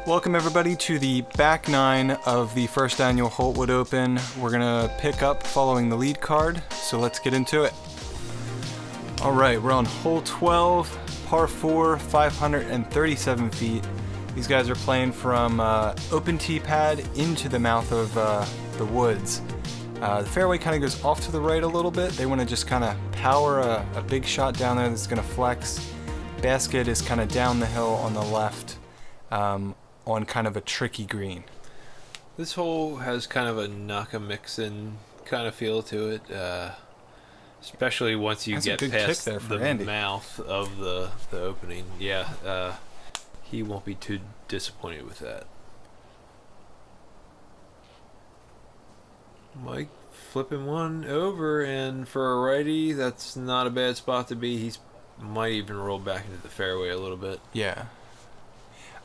Welcome everybody to the back nine of the first annual Holtwood Open. We're gonna pick up following the lead card, so let's get into it. Alright, we're on hole 12, par 4, 537 feet. These guys are playing from open tee pad into the mouth of the woods. The fairway kind of goes off to the right a little bit. They want to just kind of power a big shot down there that's going to flex. Basket is kind of down the hill on the left on kind of a tricky green. This hole has kind of a knock-a-mixin kind of feel to it, especially once you get past the Andy. mouth of the opening. Yeah, he won't be too disappointed with that. Mike flipping one over, and for a righty, that's not a bad spot to be. He's might even roll back into the fairway a little bit. Yeah.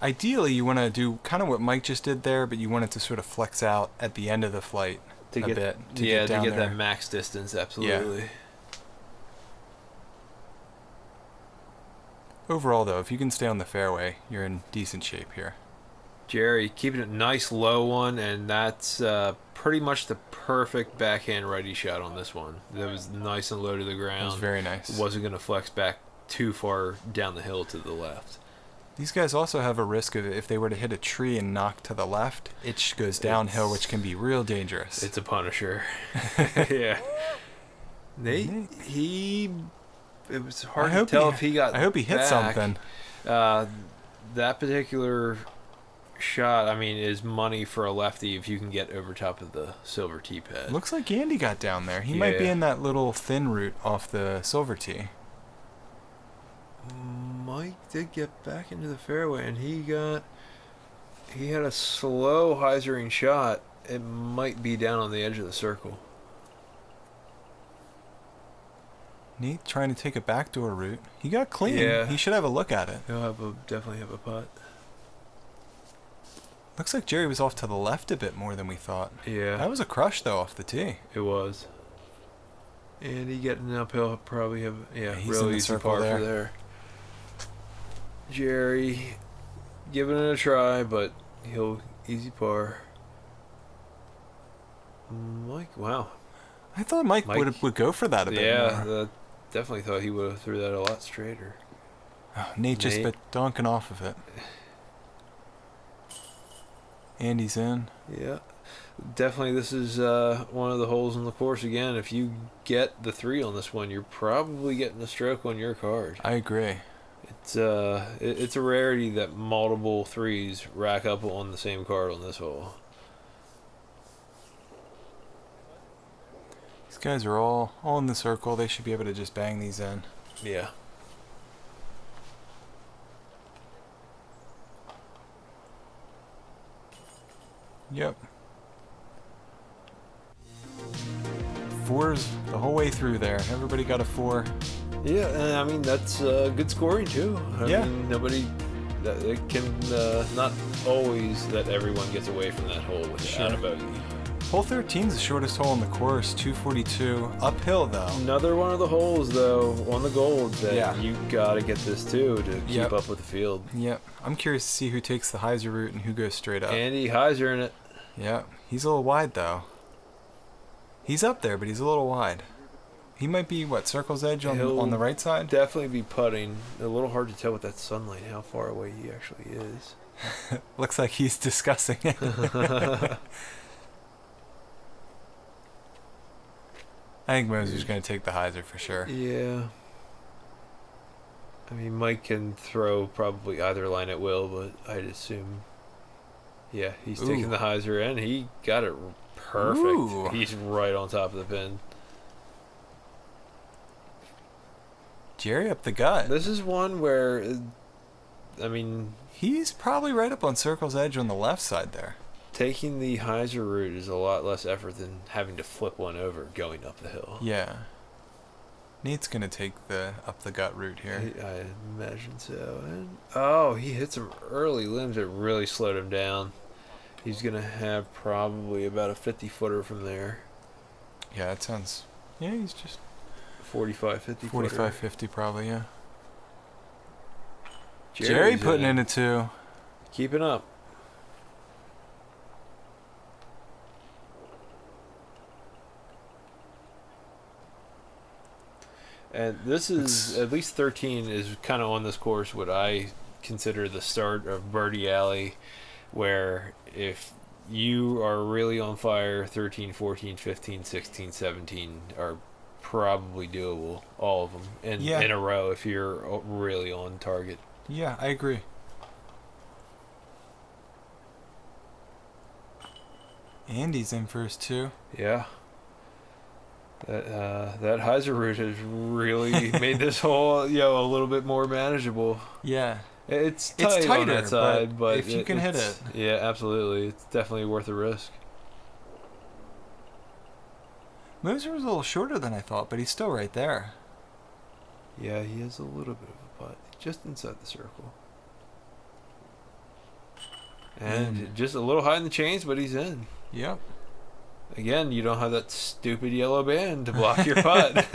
Ideally, you want to do kind of what Mike just did there, but you want it to sort of flex out at the end of the flight to get that max distance. Absolutely. Yeah. Overall, though, if you can stay on the fairway, you're in decent shape here. Jerry keeping it nice low one, and that's pretty much the perfect backhand righty shot on this one. That was nice and low to the ground. It was very nice. It wasn't going to flex back too far down the hill to the left. These guys also have a risk of if they were to hit a tree and knock to the left, it goes downhill, which can be real dangerous. It's a punisher. Yeah. It was hard to tell if he got I hope he hit something. That particular shot, I mean, is money for a lefty if you can get over top of the silver tee pad. Looks like Andy got down there. He might be in that little thin route off the silver tee. Mike did get back into the fairway, and he had a slow hyzering shot. It might be down on the edge of the circle. Nate trying to take a backdoor route. He got clean. Yeah. He should have a look at it. He'll definitely have a putt. Looks like Jerry was off to the left a bit more than we thought. Yeah. That was a crush, though, off the tee. It was. And he getting uphill, probably have he's real in the easy circle par for there. Jerry giving it a try, but he'll easy par. Mike, wow. I thought Mike would go for that a bit more. Yeah, definitely thought he would have threw that a lot straighter. Oh, Nate just bit donking off of it. Andy's in. Yeah. Definitely this is one of the holes in the course again. If you get the 3 on this one, you're probably getting a stroke on your card. I agree. It's a rarity that multiple 3s rack up on the same card on this hole. These guys are all in the circle. They should be able to just bang these in. Yeah. Yep. 4s the whole way through there. Everybody got a 4. Yeah, and I mean that's good scoring too. I mean, nobody it can not always that everyone gets away from that hole without a bogey. Hole 13 is the shortest hole in the course, 242 uphill though. Another one of the holes though on the gold that you gotta get this too to keep up with the field. Yep. I'm curious to see who takes the hyzer route and who goes straight up. Andy hyzer in it. Yep. He's a little wide though. He's up there, but he's a little wide. He might be, circle's edge on the right side? Definitely be putting. A little hard to tell with that sunlight how far away he actually is. Looks like he's discussing it. I think Moser's going to take the hyzer for sure. Yeah. I mean, Mike can throw probably either line at will, but I'd assume... Yeah, he's taking the hyzer, and he got it perfect. Ooh. He's right on top of the pin. Jerry up the gut. This is one where, I mean... He's probably right up on circle's edge on the left side there. Taking the hyzer route is a lot less effort than having to flip one over going up the hill. Yeah. Nate's going to take the up the gut route here. I imagine so. And, he hit some early limbs that really slowed him down. He's going to have probably about a 50-footer from there. Yeah, that sounds... Yeah, he's just... 45, 50 45, 50 probably, yeah. Jerry putting in a 2. Keeping up. And this is, at least 13 is kind of on this course what I consider the start of Birdie Alley, where if you are really on fire, 13, 14, 15, 16, 17 are probably doable, all of them, in a row if you're really on target. Yeah, I agree. Andy's in first too. Yeah. That hyzer route has really made this hole, a little bit more manageable. Yeah. It's tighter on that side, but if you can hit it. Yeah, absolutely. It's definitely worth the risk. Moser was a little shorter than I thought, but he's still right there. Yeah, he has a little bit of a putt, just inside the circle. And just a little high in the chains, but he's in. Yep. Again, you don't have that stupid yellow band to block your putt.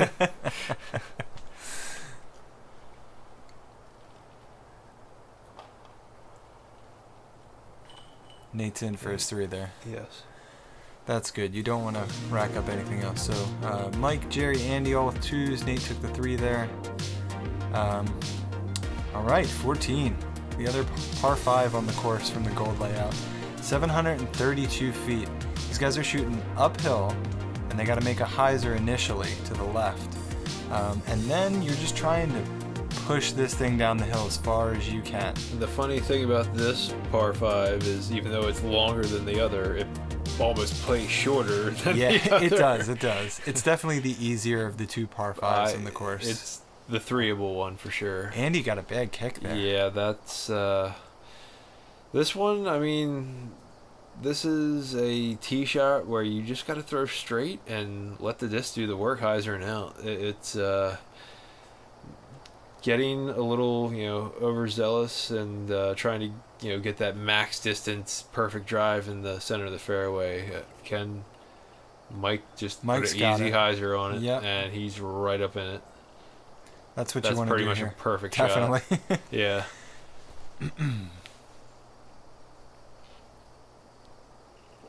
Nate's in for his 3 there. Yes. That's good. You don't want to rack up anything else. So Mike, Jerry, Andy all with 2s. Nate took the 3 there. All right, 14. The other par 5 on the course from the gold layout. 732 feet. These guys are shooting uphill, and they got to make a hyzer initially to the left. And then you're just trying to push this thing down the hill as far as you can. The funny thing about this par 5 is even though it's longer than the other, it almost plays shorter than the other. It does. It's definitely the easier of the 2 par 5s in the course. It's the 3-able one for sure. Andy got a bad kick there. Yeah, that's... this one, I mean... This is a tee shot where you just got to throw straight and let the disc do the work, hyzer and out. It's getting a little, overzealous and trying to, get that max distance, perfect drive in the center of the fairway. Mike's put an easy hyzer on it, and he's right up in it. That's what you want to do. That's pretty much a perfect shot. Definitely. Yeah.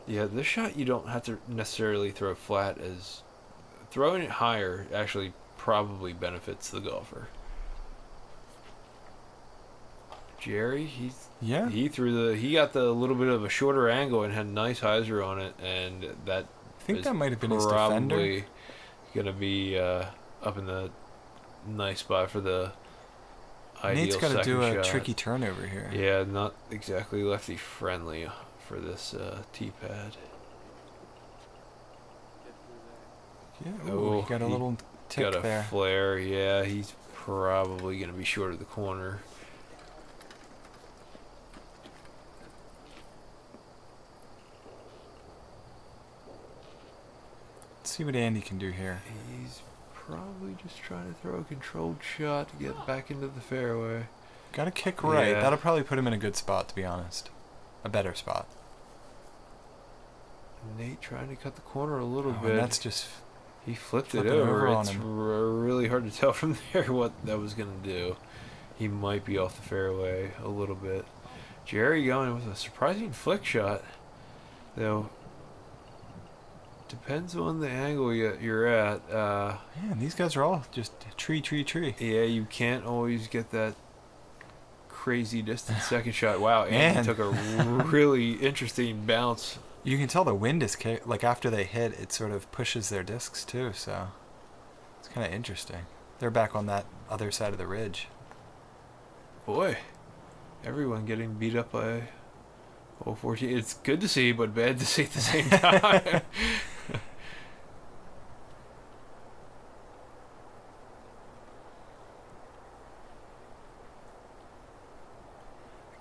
Yeah, this shot you don't have to necessarily throw flat, as throwing it higher actually probably benefits the golfer. Jerry, he got the little bit of a shorter angle and had a nice hyzer on it, and that I think that might have been his defender. Probably gonna be up in the nice spot for the ideal Nate's got to do a shot. tricky turnover here. Yeah, not exactly lefty friendly for this tee pad. Yeah, he got a little tick got a there. flare. Yeah, he's probably going to be short of the corner. Let's see what Andy can do here. He's probably just trying to throw a controlled shot to get back into the fairway. Got to kick right. Yeah. That'll probably put him in a good spot, to be honest. A better spot. Nate trying to cut the corner a little bit. And that's just... He flipped it over. It's really hard to tell from there what that was going to do. He might be off the fairway a little bit. Jerry going with a surprising flick shot. Though, depends on the angle you're at. Man, these guys are all just tree. Yeah, you can't always get that crazy distance second shot. Wow, Andy took a really interesting bounce. You can tell the wind is like after they hit, it sort of pushes their discs too. So it's kind of interesting. They're back on that other side of the ridge. Boy, everyone getting beat up by 014. It's good to see, but bad to see at the same time.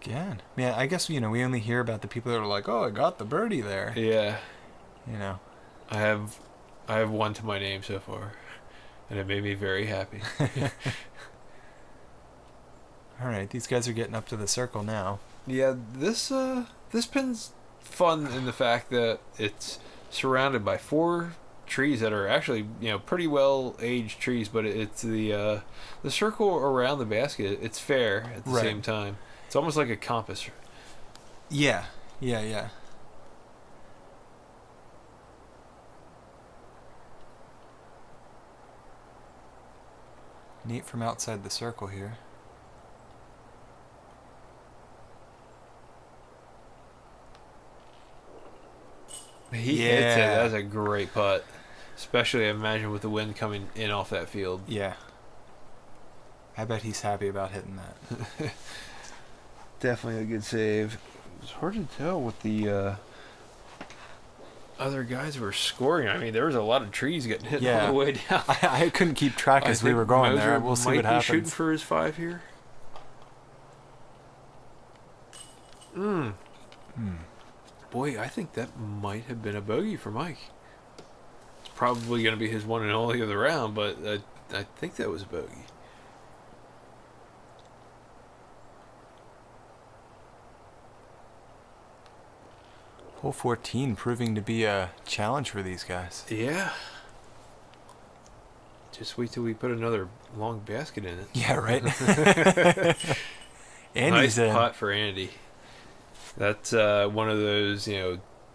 Again, man, I guess we only hear about the people that are like, "Oh, I got the birdie there." Yeah, I have one to my name so far, and it made me very happy. All right, these guys are getting up to the circle now. Yeah, this pin's fun in the fact that it's surrounded by 4 trees that are actually pretty well aged trees, but it's the circle around the basket. It's fair at the same time. It's almost like a compass. Yeah. Nate from outside the circle here. He hits it. That's a great putt. Especially, I imagine, with the wind coming in off that field. Yeah. I bet he's happy about hitting that. Definitely a good save. It's hard to tell what the other guys were scoring. I mean, there was a lot of trees getting hit on the way down. I couldn't keep track as we were going there. We'll see what happens. Shooting for his 5 here. Boy, I think that might have been a bogey for Mike. It's probably going to be his one and only of the round, but I think that was a bogey. Hole 14 proving to be a challenge for these guys. Yeah. Just wait till we put another long basket in it. Yeah, right? Andy's nice putt for Andy. That's one of those,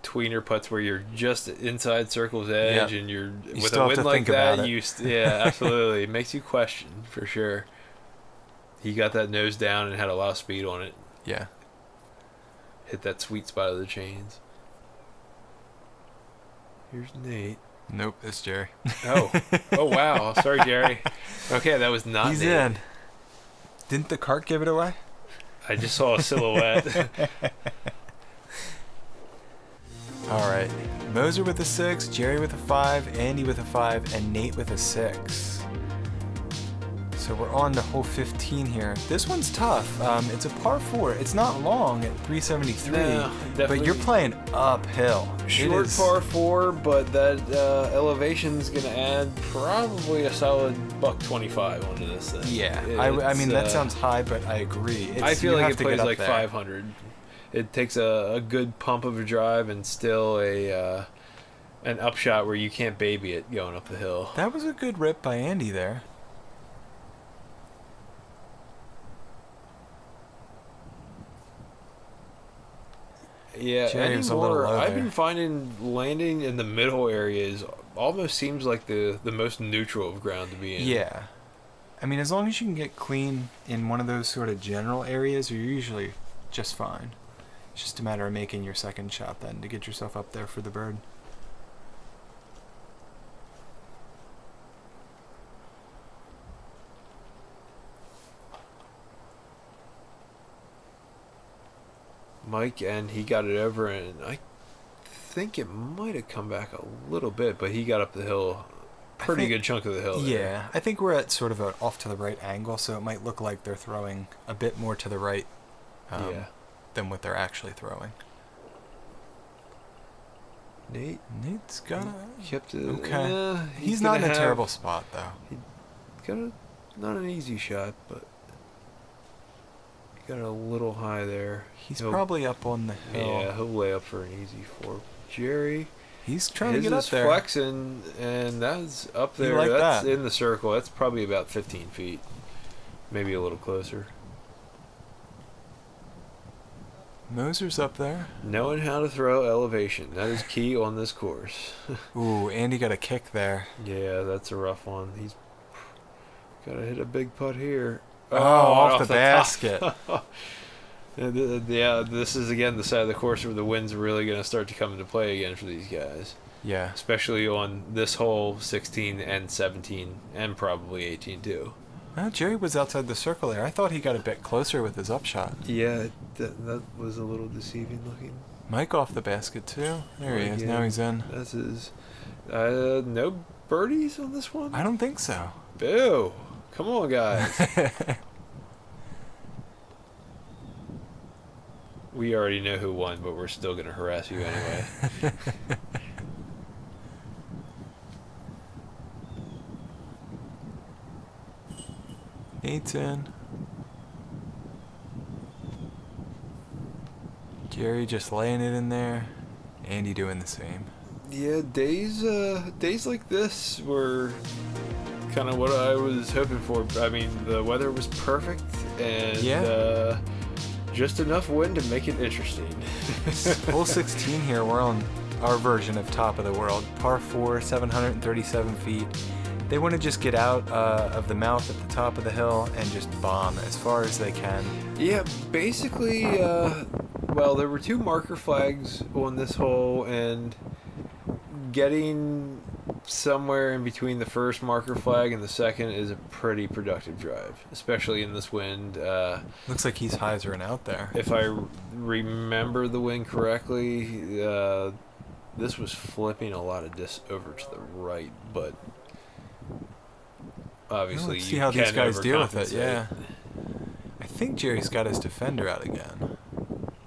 tweener putts where you're just inside circle's edge, and you're with a wind like that. Yeah, absolutely, it makes you question for sure. He got that nose down and had a lot of speed on it. Yeah, hit that sweet spot of the chains. Here's Nate. Nope, it's Jerry. Oh wow, sorry Jerry. Okay, that was not. He's Nate. in. Didn't the cart give it away? I just saw a silhouette. All right. Moser with a 6, Jerry with a 5, Andy with a 5, and Nate with a 6. So we're on to hole 15 here. This one's tough. It's a par 4. It's not long at 373, no, but you're playing uphill. Short par 4, but that elevation's going to add probably a solid $125 onto this thing. Yeah, I mean, that sounds high, but I agree. I feel like it plays like 500. It takes a good pump of a drive and still an upshot where you can't baby it going up the hill. That was a good rip by Andy there. Yeah, anymore, I've been finding landing in the middle areas almost seems like the most neutral of ground to be in. Yeah. I mean, as long as you can get clean in one of those sort of general areas, you're usually just fine. It's just a matter of making your second shot then to get yourself up there for the bird. Mike, and he got it over, and I think it might have come back a little bit, but he got up the hill, pretty good chunk of the hill there. Yeah, I think we're at sort of an off to the right angle, so it might look like they're throwing a bit more to the right than what they're actually throwing. Nate's got a... he's not in a terrible spot, though. He's got not an easy shot, but... got a little high there. He's probably up on the hill. Yeah, he'll lay up for an easy 4. Jerry, he's trying to get up there. Flexing, and that's up there. Like that's that. In the circle. That's probably about 15 feet, maybe a little closer. Moser's up there. Knowing how to throw elevation, that is key on this course. Ooh, Andy got a kick there. Yeah, that's a rough one. He's got to hit a big putt here. Oh, off the basket. Yeah, this is again the side of the course where the wind's really going to start to come into play again for these guys. Yeah. Especially on this hole, 16 and 17, and probably 18 too. Well, Jerry was outside the circle there. I thought he got a bit closer with his upshot. Yeah, that was a little deceiving looking. Mike off the basket too. There he is. Now he's in. That's his. No birdies on this one? I don't think so. Boo. Come on, guys. We already know who won, but we're still going to harass you anyway. Nate's in. Jerry just laying it in there. Andy doing the same. Yeah, days like this were kind of what I was hoping for. I mean, the weather was perfect, and just enough wind to make it interesting. Hole 16 here, we're on our version of top of the world. Par 4, 737 feet. They want to just get out of the mouth at the top of the hill and just bomb as far as they can. Yeah, basically, well, there were 2 marker flags on this hole, and getting somewhere in between the first marker flag and the second is a pretty productive drive, especially in this wind. Looks like he's hyzering out there. If I remember the wind correctly, this was flipping a lot of disc over to the right, but obviously let's see how these guys deal with it. overcompensate. Yeah, I think Jerry's got his defender out again.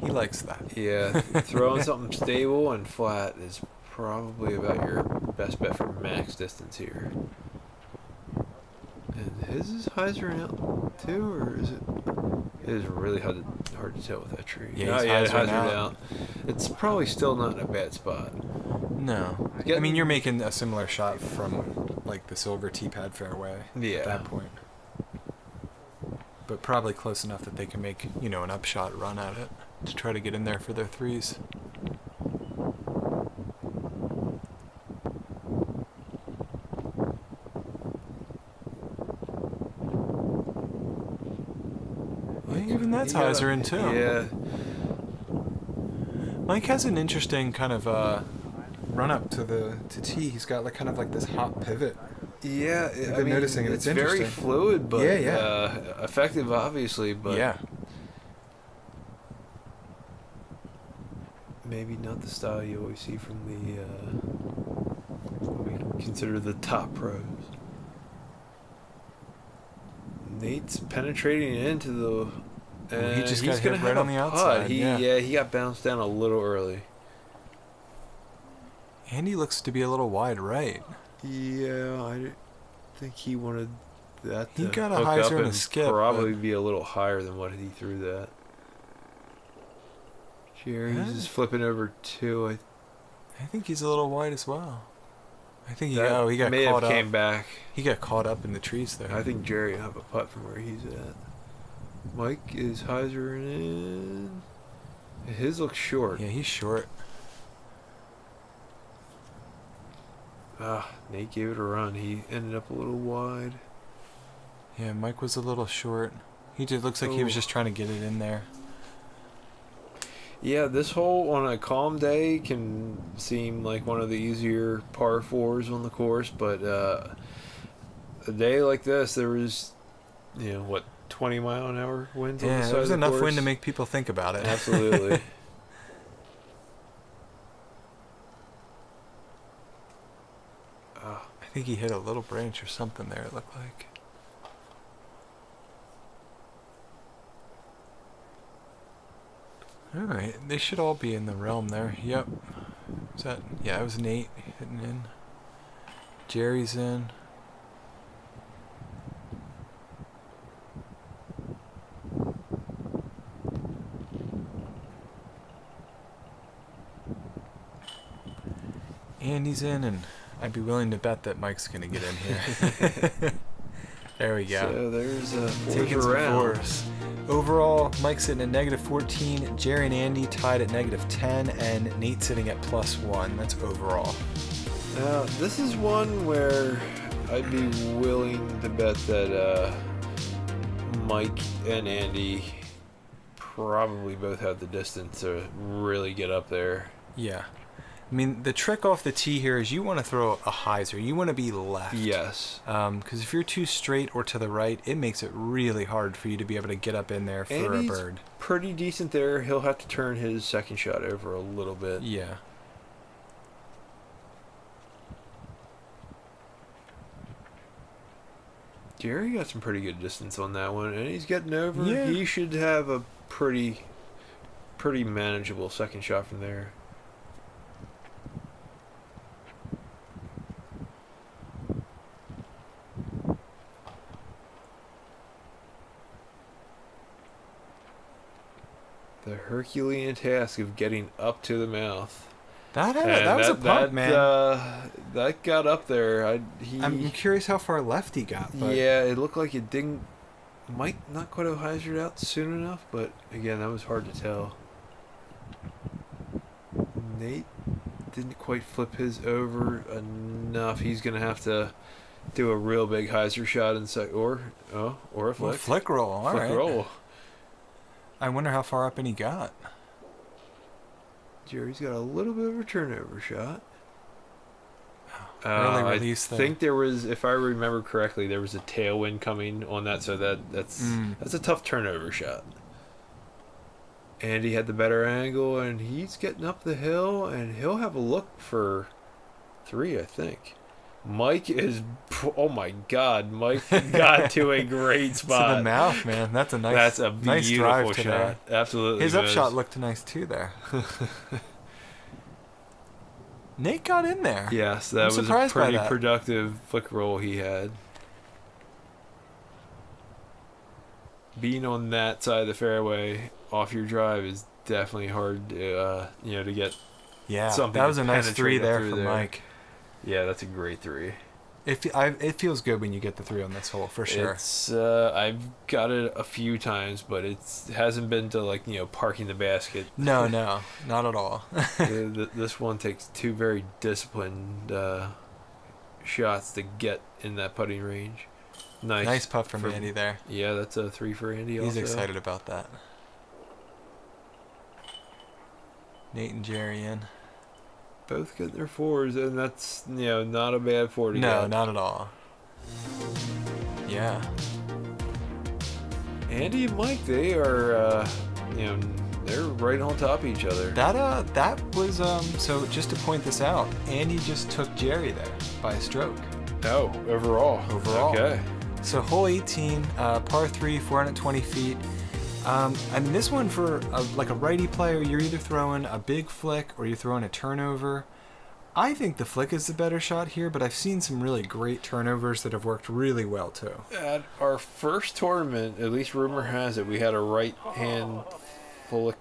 He likes that. Yeah, throwing something stable and flat is probably about your best bet for max distance here. And his is hyzering out too, or is it? It is really hard to tell with that tree. Yeah, he's hyzering out. It's probably still not in a bad spot. No, I mean you're making a similar shot from like the silver tee pad fairway at that point, but probably close enough that they can make an upshot run at it to try to get in there for their threes. Even that's hyzering too. Yeah. Mike has an interesting kind of run up to tee. He's got like kind of like this hop pivot. Yeah, I've been noticing it. It's It's very interesting. fluid, but Yeah. effective, obviously. But Yeah. maybe not the style you always see from the what we consider the top pros. Nate's penetrating into the. He just he's got gonna hit right have on a the putt. outside. He got bounced down a little early. Andy looks to be a little wide right. Yeah, I think he wanted that. He to got a hook hyzer up and a skip, Probably but- be a little higher than what he threw that. Jerry's Yeah. is flipping over too. I think he's a little wide as well. I think he That got may caught have up. came back. He got caught up in the trees there. I think Jerry will have a putt from where he's at. Mike is hyzering in. His looks short. Yeah, he's short. Nate gave it a run. He ended up a little wide. Yeah, Mike was a little short. He just looks like he was Oh. just trying to get it in there. Yeah, this hole on a calm day can seem like one of the easier par 4s on the course, but a day like this, there was, 20-mile-an-hour winds on the Yeah, side there was of the enough course. wind to make people think about it. Absolutely. I think he hit a little branch or something there, it looked like. Alright, they should all be in the realm there. Yep. Yeah, it was Nate hitting in. Jerry's in. Andy's in, and I'd be willing to bet that Mike's gonna get in here. There we go. So there's a Taking fourth some round. fours. Overall, Mike's sitting at -14, Jerry and Andy tied at -10, and Nate sitting at +1. That's overall. Now, this is one where I'd be willing to bet that Mike and Andy probably both have the distance to really get up there. Yeah. I mean, the trick off the tee here is you want to throw a hyzer. You want to be left. Yes. Because if you're too straight or to the right, it makes it really hard for you to be able to get up in there for Andy's a bird. pretty decent there. He'll have to turn his second shot over a little bit. Yeah. Jerry got some pretty good distance on that one, and he's getting over. Yeah. He should have a pretty manageable second shot from there. The Herculean task of getting up to the mouth. That And was a pump, man. That got up there. I'm curious how far left he got. But Yeah, it looked like it didn't. Might not quite have hyzered out soon enough, but again, that was hard to tell. Nate didn't quite flip his over enough. He's gonna have to do a real big hyzer shot or a flick. Well, flick roll. All flick right. roll. I wonder how far up in he got. Jerry's got a little bit of a turnover shot. Early release I there. think there was, if I remember correctly, there was a tailwind coming on that, so that's a tough turnover shot. Andy had the better angle, and he's getting up the hill, and he'll have a look for 3, I think. Mike is, oh my God, Mike got to a great spot. To the mouth, man. That's a nice, nice drive beautiful today. shot. Absolutely. His upshot looked nice too there. Nate got in there. Yes, that was a pretty productive flick roll he had. Being on that side of the fairway off your drive is definitely hard to, to get. Yeah, something that was a nice penetrate 3 there through from Mike. Yeah, that's a great 3. It feels good when you get the 3 on this hole, for sure. It's I've got it a few times, but it hasn't been to parking the basket. No, not at all. This one takes 2 very disciplined shots to get in that putting range. Nice putt from Andy there. Yeah, that's a 3 for Andy. He's also excited about that. Nate and Jerry in. Both get their 4s, and that's not a bad 4 to No, get. not at all. Yeah. Andy and Mike, they are they're right on top of each other. That was so just to point this out, Andy just took Jerry there by a stroke. Oh, overall. Okay. So hole 18, par 3, 420 feet. I mean, this one for a righty player, you're either throwing a big flick or you're throwing a turnover. I think the flick is the better shot here, but I've seen some really great turnovers that have worked really well too. At our first tournament, at least rumor has it, we had a right hand flick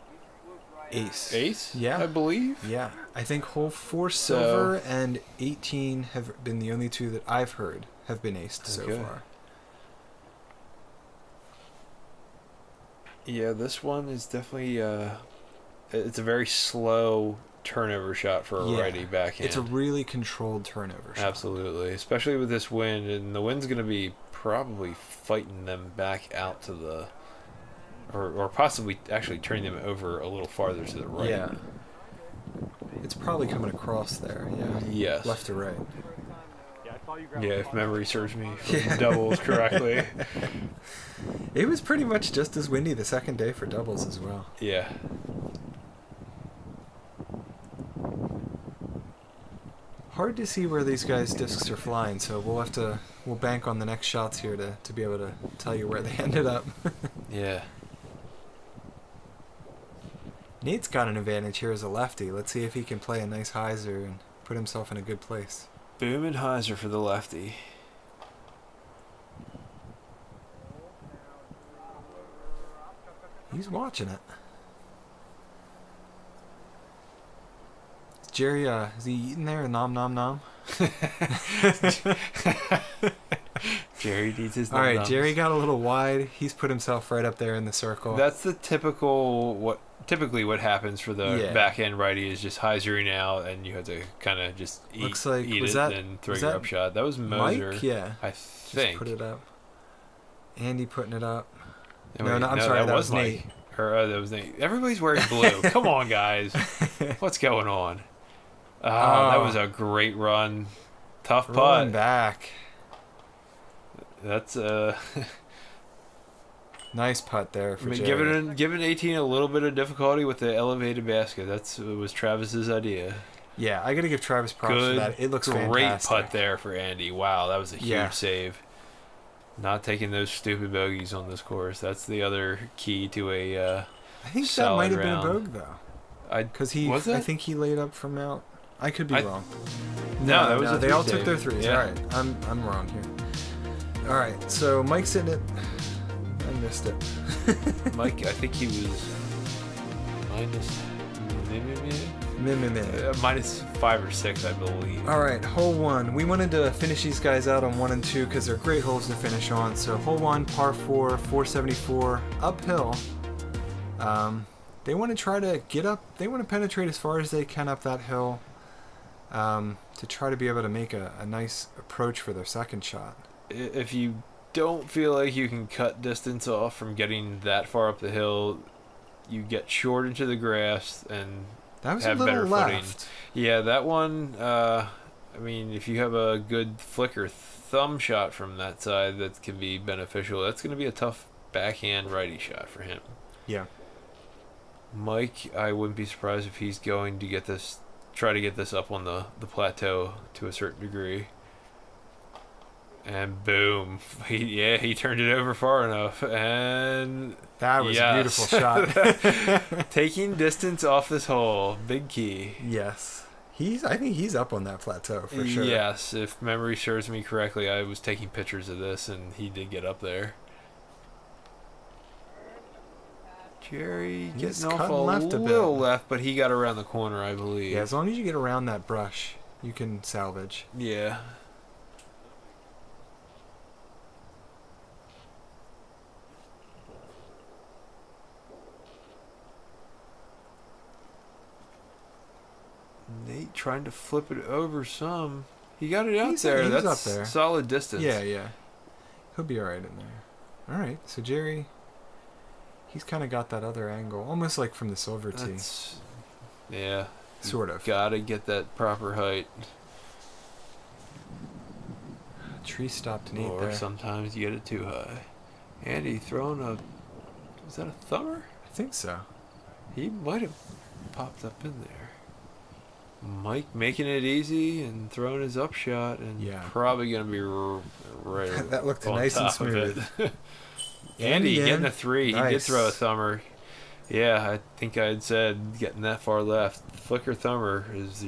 ace. Yeah, I believe. Yeah, I think hole 4 silver and 18 have been the only 2 that I've heard have been aced so far. Yeah, this one is definitely it's a very slow turnover shot for a righty backhand. It's a really controlled turnover shot. Absolutely, especially with this wind, and the wind's going to be probably fighting them back out to the, or possibly actually turning them over a little farther to the right. Yeah. It's probably coming across there, yeah. Yes. Left to right. Yeah, if memory serves me from doubles correctly. It was pretty much just as windy the second day for doubles as well. Yeah. Hard to see where these guys' discs are flying, so we'll bank on the next shots here to be able to tell you where they ended up. Yeah. Nate's got an advantage here as a lefty. Let's see if he can play a nice hyzer and put himself in a good place. Boom and hyzer for the lefty. He's watching it. Jerry, is he eating there? Nom nom nom. Jerry needs his. All right, Jerry got a little wide. He's put himself right up there in the circle. That's the typically what happens for the backhand righty is just hyzering out, and you have to kind of just eat it and throw your upshot. That was Moser. Mike? Yeah, I think. Just put it up. Andy putting it up. No, I'm sorry, that was Nate. Nate. That was Nate. Everybody's wearing blue. Come on, guys. What's going on? That was a great run. Tough putt. Rolling back. That's nice putt there for Jerry. Giving 18 a little bit of difficulty with the elevated basket. It was Travis's idea. Yeah, I got to give Travis props for that. It looks fantastic. Great putt there for Andy. Wow, that was a huge save. Not taking those stupid bogeys on this course. That's the other key to a I think that might have been a bogey though. I think he laid up from out. I could be wrong. No, they all took their threes. Yeah. All right, I'm wrong here. All right, so Mike's in it. I missed it. Mike, I think he was minus minus 5 or 6, I believe. All right, hole 1. We wanted to finish these guys out on 1 and 2 because they're great holes to finish on. So hole 1, par 4, 474, uphill. They want to try to get up. They want to penetrate as far as they can up that hill. to try to be able to make a nice approach for their second shot. If you don't feel like you can cut distance off from getting that far up the hill, you get short into the grass and That was have a little better left. footing. Yeah, that one, I mean, if you have a good flicker thumb shot from that side, that can be beneficial. That's going to be a tough backhand righty shot for him. Yeah. Mike, I wouldn't be surprised if he's going to try to get this up on the plateau to a certain degree. And boom. He turned it over far enough. And That was a beautiful shot. taking distance off this hole, big key. Yes. I think he's up on that plateau for sure. Yes, if memory serves me correctly, I was taking pictures of this and he did get up there. Jerry He's getting off cutting a left a little bit. left, but he got around the corner, I believe. Yeah, as long as you get around that brush, you can salvage. Yeah. Nate trying to flip it over some. He got it out there. He's That's up there. solid distance. Yeah. He'll be alright in there. Alright, so Jerry, he's kind of got that other angle, almost like from the silver tee. Yeah. Sort of. Gotta get that proper height. Tree stopped Nate Or there. sometimes you get it too high. Andy throwing is that a thumber? I think so. He might have popped up in there. Mike making it easy and throwing his upshot, and probably going to be right That looked on nice and top of smooth. it. Andy getting a 3. Nice. He did throw a thumber. Yeah, I think I had said getting that far left. Flicker thumber is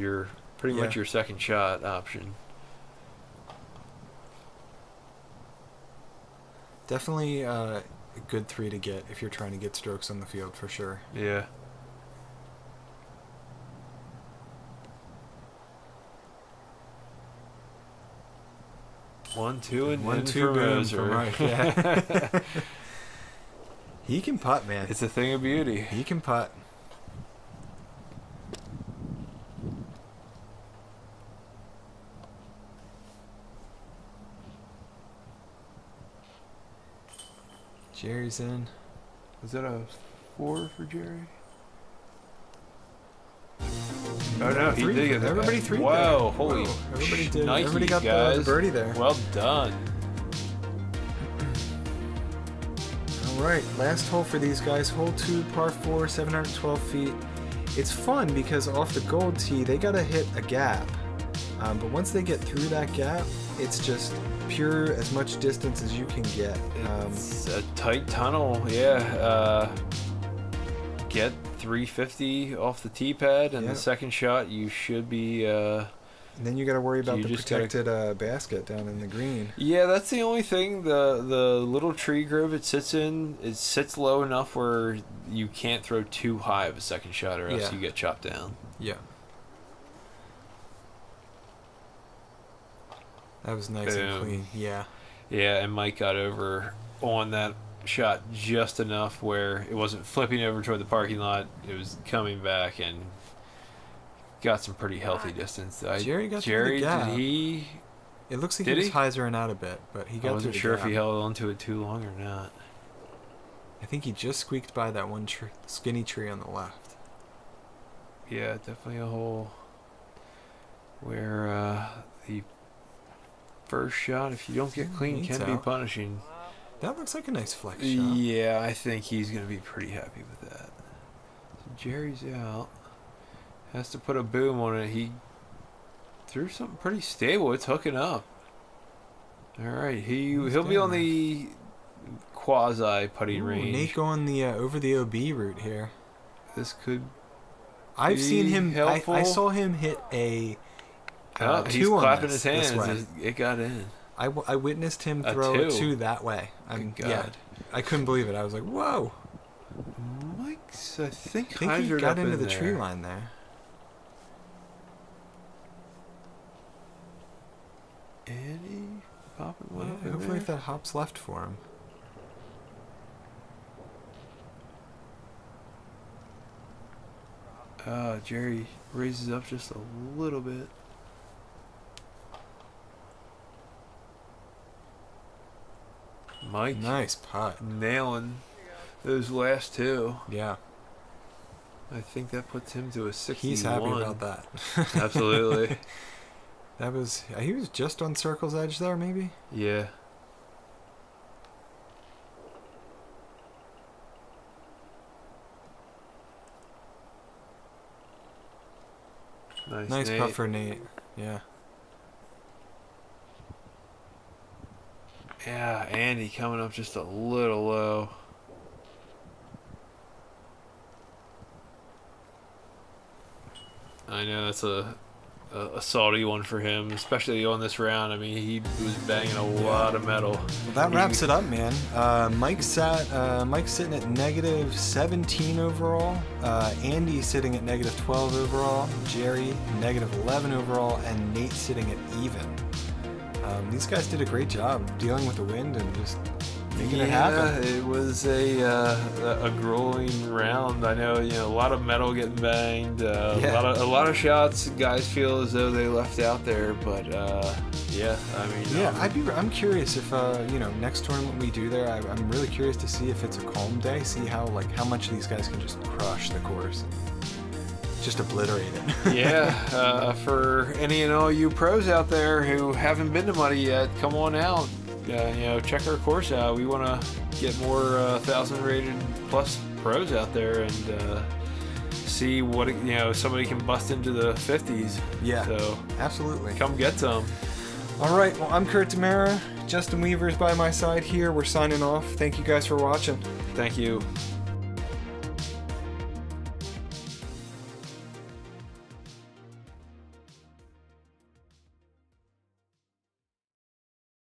pretty much your second shot option. Definitely a good 3 to get if you're trying to get strokes on the field for sure. Yeah. One, two, and 1, 2 for boom Moser. for Mike. Yeah. He can putt, man. It's a thing of beauty. He can putt. Jerry's in. Is that a 4 for Jerry? Oh no, he Three. did get that. Everybody 3. Wow, there. holy! Whoa. Everybody did. Nikes, Everybody got guys. the birdie there. Well done. All right, last hole for these guys. Hole 2, par 4, 712 feet. It's fun because off the gold tee, they gotta hit a gap. But once they get through that gap, it's just pure as much distance as you can get. It's a tight tunnel, yeah. Get 350 off the tee pad, and the second shot you should be. And then you got to worry about You the just protected basket down in the green. Yeah, that's the only thing. The little tree grove it sits in, it sits low enough where you can't throw too high of a second shot, or else you get chopped down. Yeah. That was nice and clean. Yeah. Yeah, and Mike got over on that shot just enough where it wasn't flipping over toward the parking lot. It was coming back and got some pretty healthy distance. Jerry got through the gap. Did he? It looks like he was hyzering out a bit, but he got through the gap. I wasn't sure if he held onto it too long or not. I think he just squeaked by that one skinny tree on the left. Yeah, definitely a hole where the first shot, if you don't get clean, can be punishing. That looks like a nice flex shot. Yeah, I think he's going to be pretty happy with that. So Jerry's out. Has to put a boom on it. He threw something pretty stable. It's hooking up. All right, he'll be on the quasi putting range. Nate going the over the OB route here. This could. I've seen him. Helpful. I saw him hit a. He's two clapping on his this hands. way. It got in. I witnessed him throw a 2 that way. Good God. Yeah, I couldn't believe it. I was like, whoa. Mike's, I think he got into the tree line there. Eddie popping one up in Hopefully there. that hops left for him. Jerry raises up just a little bit. Mike. Nice putt. Nailing those last two. Yeah. I think that puts him to a 61. He's happy about that. Absolutely. He was just on circle's edge there, maybe? Yeah. Nice Nate. putt for Nate. Yeah. Yeah, Andy coming up just a little low. I know that's a salty one for him, especially on this round. I mean, he was banging a lot of metal. Well, that wraps it up, man. Mike's sitting at negative 17 overall. Andy's sitting at negative 12 overall. Jerry negative 11 overall, and Nate sitting at even. These guys did a great job dealing with the wind and just making it happen. It was a grueling round. I know, a lot of metal getting banged, a lot of shots guys feel as though they left out there, but I'm curious if next tournament we do there, I'm really curious to see if it's a calm day, see how much these guys can just crush the course. Just obliterate it. For any and all you pros out there who haven't been to Muddy yet, come on out. Check our course out. We want to get more 1,000 rated plus pros out there and see what somebody can bust into the 50s. Yeah, so absolutely. Come get some. All right. Well, I'm Kurt DeMarra. Justin Weaver's by my side here. We're signing off. Thank you guys for watching. Thank you.